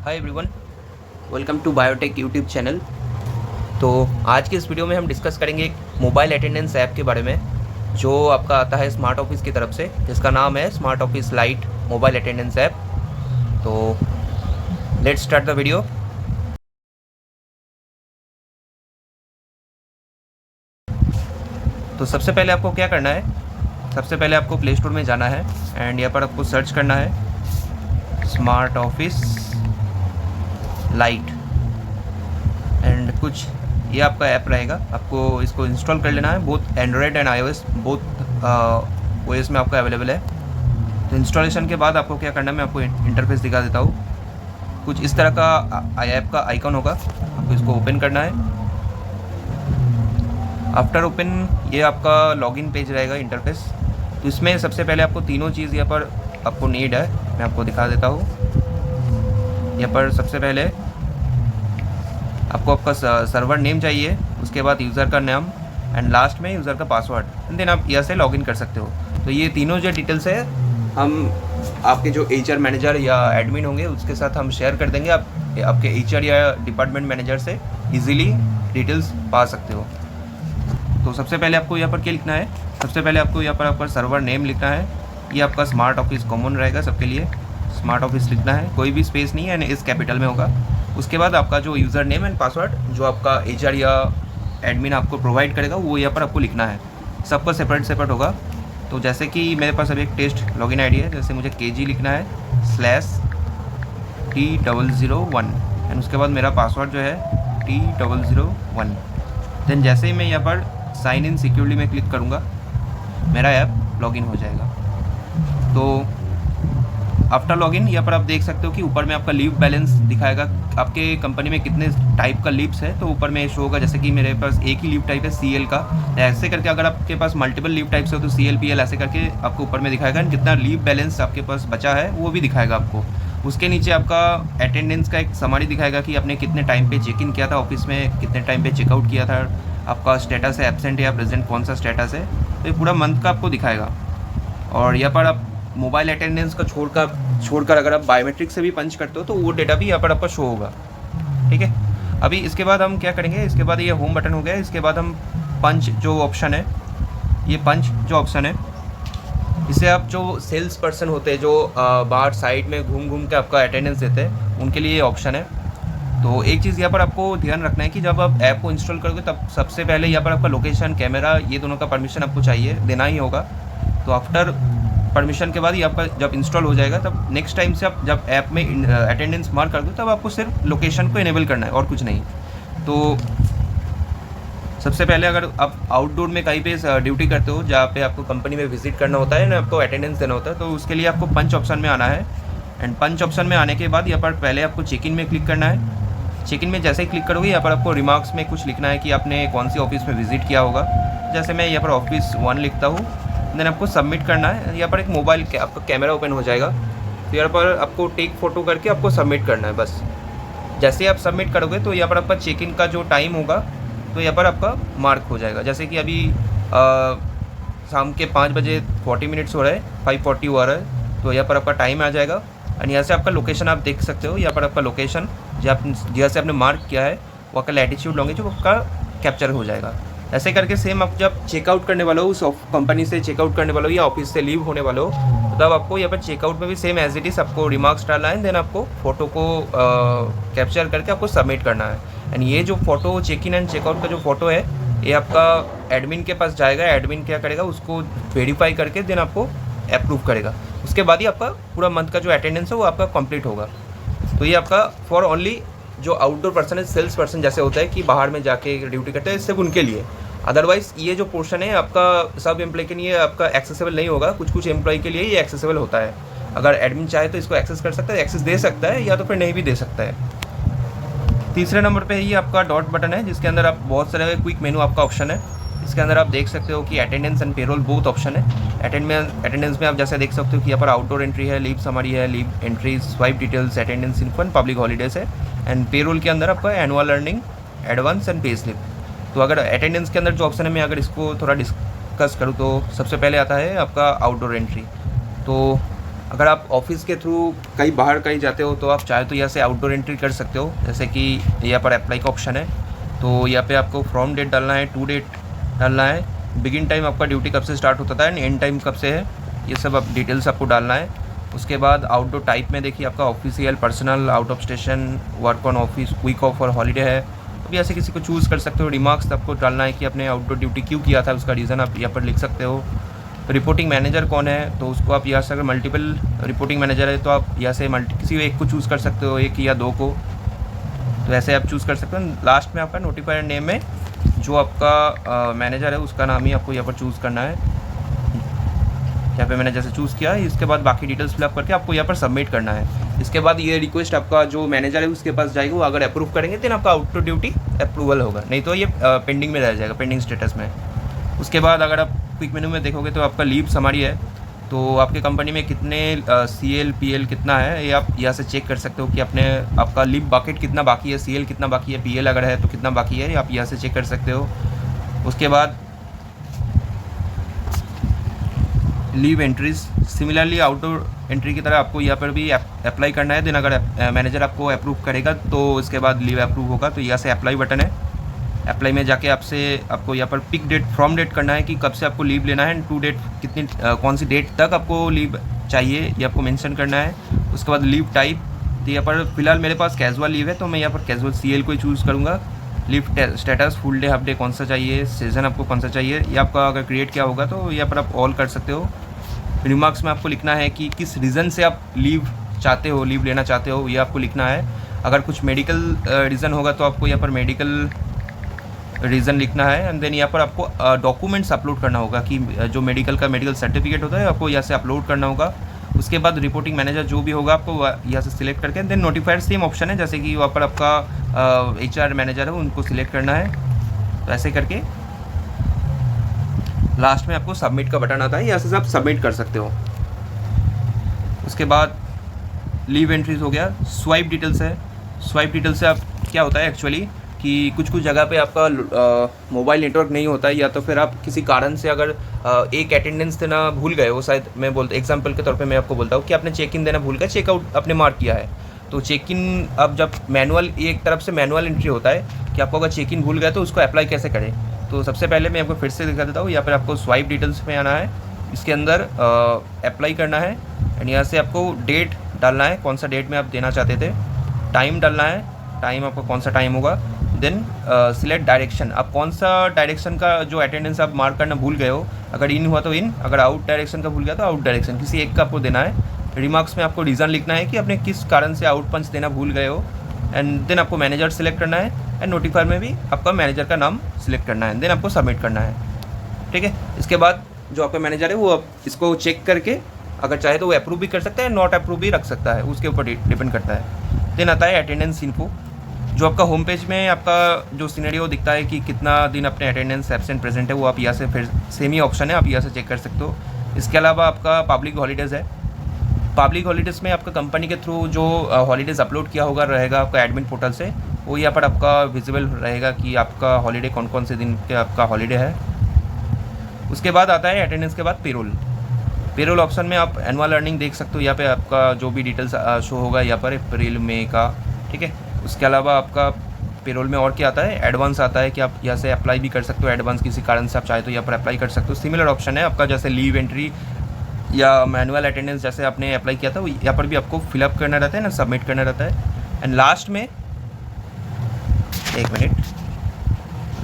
Hi everyone, welcome to biotech YouTube channel. तो आज की इस वीडियो में हम डिस्कस करेंगे एक मोबाइल अटेंडेंस ऐप के बारे में जो आपका आता है स्मार्ट ऑफिस की तरफ से, जिसका नाम है smart office light mobile attendance app. तो लेट्स स्टार्ट द वीडियो। तो सबसे पहले आपको क्या करना है, सबसे पहले आपको प्ले स्टोर में जाना है एंड यहाँ पर आपको सर्च करना है स्मार्ट ऑफिस लाइट एंड कुछ ये आपका ऐप रहेगा। आपको इसको इंस्टॉल कर लेना है। Both Android and iOS both OS में आपका अवेलेबल है। तो इंस्टॉलेशन के बाद आपको क्या करना है, मैं आपको इंटरफेस दिखा देता हूँ। कुछ इस तरह का ऐप का आइकन होगा, आपको इसको ओपन करना है। आफ्टर ओपन ये आपका लॉगिन पेज रहेगा, इंटरफेस। तो इसमें सबसे पहले आपको तीनों चीज़ यहाँ पर आपको नीड है, मैं आपको दिखा देता हूँ। यहाँ पर सबसे पहले आपको आपका सर्वर नेम चाहिए, उसके बाद यूज़र का नाम एंड लास्ट में यूज़र का पासवर्ड, देन आप यहाँ से लॉगिन कर सकते हो। तो ये तीनों जो डिटेल्स है हम आपके जो HR मैनेजर या एडमिन होंगे उसके साथ हम शेयर कर देंगे। आप आपके HR या डिपार्टमेंट मैनेजर से इजीली डिटेल्स पा सकते हो। तो सबसे पहले आपको यहाँ पर क्या लिखना है, सबसे पहले आपको यहाँ पर आपका सर्वर नेम लिखना है। ये आपका स्मार्ट ऑफिस कॉमन रहेगा सबके लिए, स्मार्ट ऑफिस लिखना है, कोई भी स्पेस नहीं है एंड इस कैपिटल में होगा। उसके बाद आपका जो यूज़र नेम एंड पासवर्ड जो आपका HR या एडमिन आपको प्रोवाइड करेगा वो यहाँ पर आपको लिखना है। सबका सेपरेट सेपरेट होगा। तो जैसे कि मेरे पास अभी एक टेस्ट लॉगिन आईडी है, जैसे मुझे KG लिखना है /T001 एंड उसके बाद मेरा पासवर्ड जो है T001। देन जैसे ही मैं यहाँ पर साइन इन सिक्योरली में क्लिक करूँगा मेरा ऐप लॉगिन हो जाएगा। तो आफ्टर लॉगिन यहाँ पर आप देख सकते हो कि ऊपर में आपका लीव बैलेंस दिखाएगा, आपके कंपनी में कितने टाइप का लीव्स है। तो ऊपर में शो होगा, जैसे कि मेरे पास एक ही लीव टाइप है CL का। ऐसे करके अगर आपके पास मल्टीपल लीव टाइप्स हो तो CL PL ऐसे करके आपको ऊपर में दिखाएगा एंड कितना लीव बैलेंस आपके पास बचा है वो भी दिखाएगा आपको। उसके नीचे आपका अटेंडेंस का एक समरी दिखाएगा कि आपने कितने टाइम पे चेक इन किया था ऑफिस में, कितने टाइम पे चेकआउट किया था, आपका स्टेटस है एब्सेंट या प्रेजेंट कौन सा स्टेटस है। तो ये पूरा मंथ का आपको दिखाएगा। और यहाँ पर आप मोबाइल अटेंडेंस का छोड़कर अगर आप बायोमेट्रिक से भी पंच करते हो तो वो डेटा भी यहाँ पर आपका शो होगा। ठीक है, अभी इसके बाद हम क्या करेंगे, इसके बाद ये होम बटन हो गया। इसके बाद हम पंच जो ऑप्शन है, ये पंच जो ऑप्शन है इसे आप जो सेल्स पर्सन होते हैं जो बाहर साइड में घूम घूम के आपका अटेंडेंस देते हैं उनके लिए ये ऑप्शन है। तो एक चीज़ यहाँ पर आपको ध्यान रखना है कि जब आप ऐप को इंस्टॉल करोगे तब सबसे पहले यहाँ पर आपका लोकेशन, कैमरा, ये दोनों का परमिशन आपको चाहिए, देना ही होगा। तो आफ्टर परमिशन के बाद ये आपका जब इंस्टॉल हो जाएगा तब नेक्स्ट टाइम से आप जब ऐप में अटेंडेंस मार्क कर दो तब आपको सिर्फ लोकेशन को इनेबल करना है और कुछ नहीं। तो सबसे पहले अगर आप आउटडोर में कहीं पे ड्यूटी करते हो जहाँ पे आपको कंपनी में विजिट करना होता है ना, आपको अटेंडेंस देना होता है, तो उसके लिए आपको पंच ऑप्शन में आना है। एंड पंच ऑप्शन में आने के बाद यहाँ पर पहले आपको चेक इन में क्लिक करना है। चेक इन में जैसे ही क्लिक करोगे यहाँ पर आपको रिमार्क्स में कुछ लिखना है कि आपने कौन सी ऑफिस में विजिट किया होगा। जैसे मैं यहाँ पर ऑफिस 1 लिखता हूँ, देन आपको सबमिट करना है। यहाँ पर एक मोबाइल आपका कैमरा ओपन हो जाएगा, तो यहाँ पर आपको टेक फोटो करके आपको सबमिट करना है बस। जैसे ही आप सबमिट करोगे तो यहाँ पर आपका चेक इन का जो टाइम होगा तो यहाँ पर आपका मार्क हो जाएगा। जैसे कि अभी शाम के 5 बजे 40 मिनट्स हो रहे हैं, 5:40 हो रहा है, तो यहाँ पर आपका टाइम आ जाएगा। एंड यहाँ से आपका लोकेशन आप देख सकते हो, यहाँ पर आपका लोकेशन जहाँ से आपने मार्क किया है वो आपका लैटिट्यूड लॉन्गिट्यूड जो आपका कैप्चर हो जाएगा। ऐसे करके सेम आप जब चेकआउट करने वाला हो, उस कंपनी से चेकआउट करने वाला हो या ऑफिस से लीव होने वाला हो, तो तब आपको यहाँ पर चेकआउट में भी सेम एज इट इज़ आपको रिमार्क्स डालना है। देन आपको फ़ोटो को कैप्चर करके आपको सबमिट करना है। एंड ये जो photo check in and checkout का जो फ़ोटो है ये आपका एडमिन के पास जाएगा। एडमिन क्या करेगा, उसको वेरीफाई करके देन आपको अप्रूव करेगा। उसके बाद ही आपका पूरा मंथ का जो अटेंडेंस है वो आपका कंप्लीट होगा। तो ये आपका फॉर ओनली जो आउटडोर पर्सन है, सेल्स पर्सन जैसे होता है कि बाहर में जाके ड्यूटी करते हैं, सिर्फ उनके लिए। अदरवाइज़ ये जो पोर्शन है आपका सब एम्प्लॉय के लिए आपका एक्सेसिबल नहीं होगा। कुछ कुछ एम्प्लॉय के लिए ये एक्सेसिबल होता है। अगर एडमिन चाहे तो इसको एक्सेस कर सकता है, एक्सेस दे सकता है या तो फिर नहीं भी दे सकता है। तीसरे नंबर पे ये आपका डॉट बटन है जिसके अंदर आप बहुत सारे क्विक मेनू आपका ऑप्शन है। इसके अंदर आप देख सकते हो कि attendance and payroll both option है। अटेंडेंस में आप जैसे देख सकते हो कि यहाँ पर आउटडोर एंट्री है, लीव समरी है, leave entry, swipe details, attendance info and public holidays है। एंड पेरोल के अंदर आपका annual earning, advance and pay slip. तो अगर अटेंडेंस के अंदर जो ऑप्शन है मैं अगर इसको थोड़ा डिस्कस करूँ तो सबसे पहले आता है आपका आउटडोर एंट्री। तो अगर आप ऑफिस के थ्रू कहीं बाहर कहीं जाते हो तो आप चाहे तो यहाँ से आउटडोर एंट्री कर सकते हो, जैसे कि यहाँ पर अप्लाई का ऑप्शन है। तो यहाँ पे आपको फ्रॉम डेट डालना है, टू डेट डालना है, बिगिन टाइम आपका ड्यूटी कब से स्टार्ट होता था एंड एंड टाइम कब से है, ये सब आप डिटेल्स आपको डालना है। उसके बाद आउटडोर टाइप में देखिए आपका official, personal, out of station, work on office, week off और हॉलीडे है। अभी ऐसे किसी को चूज़ कर सकते हो। रिमार्क्स आपको डालना है कि आपने आउटडोर ड्यूटी क्यों किया था, उसका रीज़न आप यहाँ पर लिख सकते हो। रिपोर्टिंग मैनेजर कौन है, तो उसको आप यहाँ से, अगर मल्टीपल रिपोर्टिंग मैनेजर है तो आप यहाँ से किसी एक को चूज़ कर सकते हो, एक या दो को, तो ऐसे आप चूज़ कर सकते हो। लास्ट में आपका नोटिफायर नेम में जो आपका मैनेजर है उसका नाम ही आपको यहाँ पर चूज़ करना है। यहाँ पे मैंने जैसे चूज़ किया, इसके बाद बाकी डिटेल्स फिलअप करके आपको यहाँ पर सबमिट करना है। इसके बाद ये रिक्वेस्ट आपका जो मैनेजर है उसके पास जाएगी, वो अगर अप्रूव करेंगे तो आपका आउटडोर ड्यूटी अप्रूवल होगा, नहीं तो ये पेंडिंग में रह जाएगा, पेंडिंग स्टेटस में। उसके बाद अगर आप क्विक मेनू में देखोगे तो आपका लीव समरी है, तो आपके कंपनी में कितने CL PL कितना है, ये आप यहाँ से चेक कर सकते हो कि अपने आपका लीव बकेट कितना बाकी है, CL कितना बाकी है, PL अगर है तो कितना बाकी है, आप यहाँ से चेक कर सकते हो। उसके बाद leave entries, similarly outdoor entry की तरह आपको यहाँ पर भी अप्लाई करना है। देन अगर मैनेजर आपको अप्रूव करेगा तो उसके बाद लीव अप्रूव होगा, तो यहाँ से अप्लाई बटन है, अप्लाई में जाके आपको यहाँ पर पिक डेट, फ्रॉम डेट करना है कि कब से आपको लीव लेना है, टू डेट कितनी कौन सी डेट तक आपको लीव चाहिए ये आपको मेंशन करना है। उसके बाद लीव टाइप, तो यहाँ पर फिलहाल मेरे पास कैजुअल लीव है तो मैं यहाँ पर कैजुअल CL को ही चूज़ करूँगा। Leave status, full day, half day कौन सा चाहिए, सीज़न आपको कौन सा चाहिए, ये आपका अगर क्रिएट किया होगा तो यहाँ पर आप ऑल कर सकते हो। रिमार्क्स में आपको लिखना है कि किस रीज़न से आप लीव चाहते हो, लीव लेना चाहते हो, ये आपको लिखना है। अगर कुछ मेडिकल रीज़न होगा तो आपको यहाँ पर मेडिकल रीज़न लिखना है। एंड देन यहाँ पर आपको डॉक्यूमेंट्स अपलोड करना होगा कि जो मेडिकल का मेडिकल सर्टिफिकेट होता है आपको यहाँ से अपलोड करना होगा। उसके बाद रिपोर्टिंग मैनेजर जो भी होगा आपको यहाँ से सिलेक्ट करके, देन नोटिफायर सेम ऑप्शन है जैसे कि वहाँ पर आपका HR मैनेजर है उनको सिलेक्ट करना है। तो ऐसे करके लास्ट में आपको सबमिट का बटन आता है, यहाँ से आप सबमिट कर सकते हो। उसके बाद लीव एंट्रीज हो गया। स्वाइप डिटेल्स है, स्वाइप डिटेल्स से आप क्या होता है एक्चुअली कि कुछ जगह पे आपका मोबाइल नेटवर्क नहीं होता है, या तो फिर आप किसी कारण से अगर एक अटेंडेंस देना भूल गए हो, शायद मैं बोलता एग्जांपल के तौर पे मैं आपको बोलता हूँ कि आपने चेक इन देना भूल गए, चेकआउट आपने मार्क किया है, तो चेक इन अब जब मैनुअल, एक तरफ से मैनुअल एंट्री होता है कि आपको अगर चेक इन भूल गए तो उसको अप्लाई कैसे करें। तो सबसे पहले मैं आपको फिर से दिखा देता हूँ, यहाँ पर आपको स्वाइप डिटेल्स में आना है, इसके अंदर अप्लाई करना है एंड यहाँ से आपको डेट डालना है, कौन सा डेट में आप देना चाहते थे, टाइम डालना है, टाइम आपका कौन सा टाइम होगा, देन सिलेक्ट डायरेक्शन, आप कौन सा डायरेक्शन का जो अटेंडेंस आप मार्क करना भूल गए हो, अगर इन हुआ तो इन, अगर आउट डायरेक्शन का भूल गया तो आउट डायरेक्शन, किसी एक का आपको देना है। रिमार्क्स में आपको रीज़न लिखना है कि आपने किस कारण से आउट पंच देना भूल गए हो, एंड देन आपको मैनेजर सिलेक्ट करना है, एंड नोटिफायर में भी आपका मैनेजर का नाम सिलेक्ट करना है, देन आपको सबमिट करना है। ठीक है, इसके बाद जो आपका मैनेजर है वो आप इसको चेक करके अगर चाहे तो वो अप्रूव भी कर सकता है, नॉट अप्रूव भी रख सकता है, उसके ऊपर डिपेंड करता है। देन आता है अटेंडेंस इन्फो, जो आपका होम पेज में आपका जो सिनेरियो दिखता है कि कितना दिन अपने अटेंडेंस एब्सेंट प्रेजेंट है, वो आप यहाँ से फिर सेम ही ऑप्शन है, आप यहाँ से चेक कर सकते हो। इसके अलावा आपका पब्लिक हॉलीडेज़ है, पब्लिक हॉलीडेज़ में आपका कंपनी के थ्रू जो हॉलीडेज़ अपलोड किया होगा रहेगा आपका एडमिन पोर्टल से, वो यहाँ पर आपका विजिबल रहेगा कि आपका हॉलीडे कौन कौन से दिन के आपका हॉलीडे है। उसके बाद आता है अटेंडेंस के बाद पेरोल। पेरोल ऑप्शन में आप एनुअल अर्निंग देख सकते हो, यहाँ पे आपका जो भी डिटेल्स शो होगा यहाँ पर अप्रैल मई का। ठीक है, उसके अलावा आपका पेरोल में और क्या आता है, एडवांस आता है कि आप यहाँ से अप्लाई भी कर सकते हो, एडवांस किसी कारण से आप चाहे तो यहाँ पर अप्लाई कर सकते हो। सिमिलर ऑप्शन है आपका, जैसे लीव एंट्री या मैनुअल अटेंडेंस जैसे आपने अप्लाई किया था वो यहाँ पर भी आपको फिलअप करना रहता है ना, सबमिट करना रहता है। एंड लास्ट में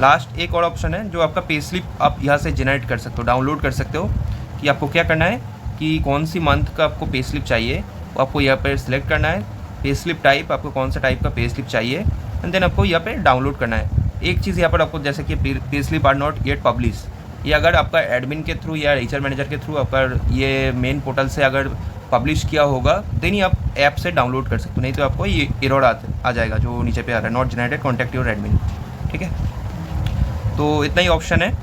लास्ट एक और ऑप्शन है जो आपका पे स्लिप आप यहाँ से जनरेट कर सकते हो, डाउनलोड कर सकते हो। कि आपको क्या करना है कि कौन सी मंथ का आपको पे स्लिप चाहिए वो आपको यहाँ पर सिलेक्ट करना है, पे स्लिप टाइप आपको कौन सा टाइप का पे स्लिप चाहिए, एंड देन आपको यहाँ पे डाउनलोड करना है। एक चीज़ यहाँ पर आपको जैसे कि pay slip are not yet publish, ये अगर आपका एडमिन के थ्रू या HR मैनेजर के थ्रू अगर ये मेन पोर्टल से अगर पब्लिश किया होगा देन ही आप ऐप से डाउनलोड कर सकते हो, नहीं तो आपको ये एरर आ जाएगा जो नीचे पे आ रहा है, not generated, contact your admin. ठीक है, तो इतना ही ऑप्शन है।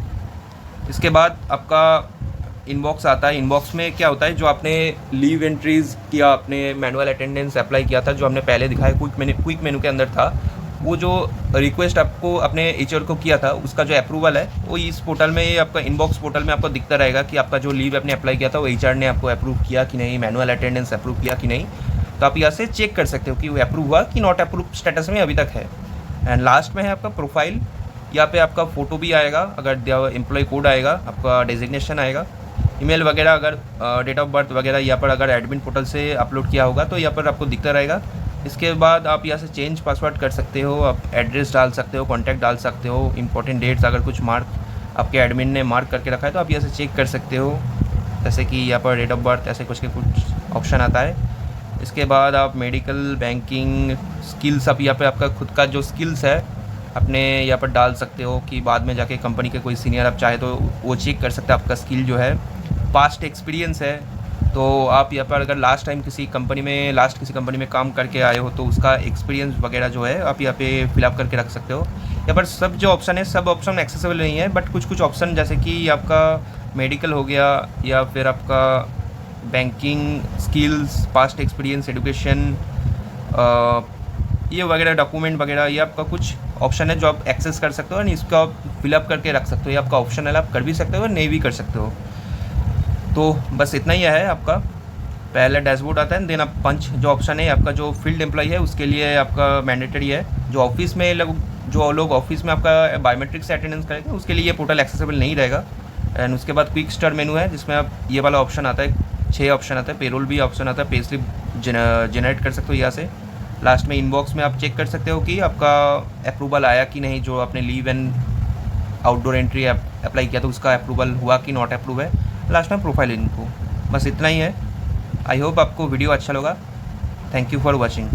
इसके बाद आपका इनबॉक्स आता है। इनबॉक्स में क्या होता है, जो आपने लीव एंट्रीज़ किया, आपने मैनुअल अटेंडेंस अप्लाई किया था, जो हमने पहले दिखाया क्विक मेनू के अंदर था, वो जो रिक्वेस्ट आपको अपने एचआर को किया था उसका जो अप्रूवल है वो इस पोर्टल में, ये आपका इनबॉक्स पोर्टल में आपको दिखता रहेगा कि आपका जो लीव आपने अप्लाई किया था वो एचआर ने आपको अप्रूव किया कि नहीं, मैनुअल अटेंडेंस अप्रूव किया कि नहीं। तो आप यहाँ से चेक कर सकते हो कि वो अप्रूव हुआ कि नॉट अप्रूव स्टेटस में अभी तक है। एंड लास्ट में है आपका प्रोफाइल। यहाँ पे आपका फ़ोटो भी आएगा, अगर एम्प्लॉय कोड आएगा, आपका डेजिग्नेशन आएगा, ईमेल वगैरह, अगर डेट ऑफ बर्थ वगैरह यहाँ पर अगर एडमिन पोर्टल से अपलोड किया होगा तो यहाँ पर आपको दिखता रहेगा। इसके बाद आप यहाँ से चेंज पासवर्ड कर सकते हो, आप एड्रेस डाल सकते हो, कॉन्टैक्ट डाल सकते हो, इंपॉर्टेंट डेट्स अगर कुछ मार्क आपके एडमिन ने मार्क करके रखा है तो आप यहाँ से चेक कर सकते हो, जैसे कि यहाँ पर डेट ऑफ बर्थ ऐसे कुछ ऑप्शन आता है। इसके बाद आप मेडिकल, बैंकिंग, स्किल्स, आप यहाँ पे आपका खुद का जो स्किल्स है अपने यहाँ पर डाल सकते हो कि बाद में जाके कंपनी के कोई सीनियर आप चाहे तो वो चेक कर सकते हैं आपका स्किल जो है। पास्ट एक्सपीरियंस है तो आप यहाँ पर अगर किसी कंपनी में काम करके आए हो तो उसका एक्सपीरियंस वगैरह जो है आप यहाँ पे फिलअप करके रख सकते हो। यहाँ पर सब जो ऑप्शन है सब ऑप्शन एक्सेसिबल नहीं है, बट कुछ ऑप्शन जैसे कि आपका मेडिकल हो गया या फिर आपका banking, skills, past experience, education, ये वगैरह डॉक्यूमेंट वगैरह, ये आपका कुछ ऑप्शन है जो आप एक्सेस कर सकते हो और इसको आप फिलअप करके रख सकते हो। ये आपका ऑप्शन है, आप कर भी सकते हो और नहीं भी कर सकते हो। तो बस इतना ही है आपका। पहले डैशबोर्ड आता है, देन आप पंच जो ऑप्शन है आपका जो फील्ड एम्प्लॉय है उसके लिए आपका मैंडेटरी है। जो ऑफिस में जो लोग ऑफिस में आपका बायोमेट्रिक से अटेंडेंस करेंगे उसके लिए ये पोर्टल एक्सेसिबल नहीं रहेगा। एंड उसके बाद क्विक स्टार्ट मेनू है जिसमें आप ये वाला ऑप्शन आता है, 6 ऑप्शन आता है, पेरोल भी ऑप्शन आता है, पे स्लिप जनरेट कर सकते हो यहाँ से। लास्ट में इनबॉक्स में आप चेक कर सकते हो कि आपका अप्रूवल आया कि नहीं, जो आपने leave and outdoor entry apply किया तो उसका अप्रूवल हुआ कि नॉट अप्रूव है। लास्ट में प्रोफाइल इनको, बस इतना ही है। आई होप आपको वीडियो अच्छा लगा। Thank you for watching.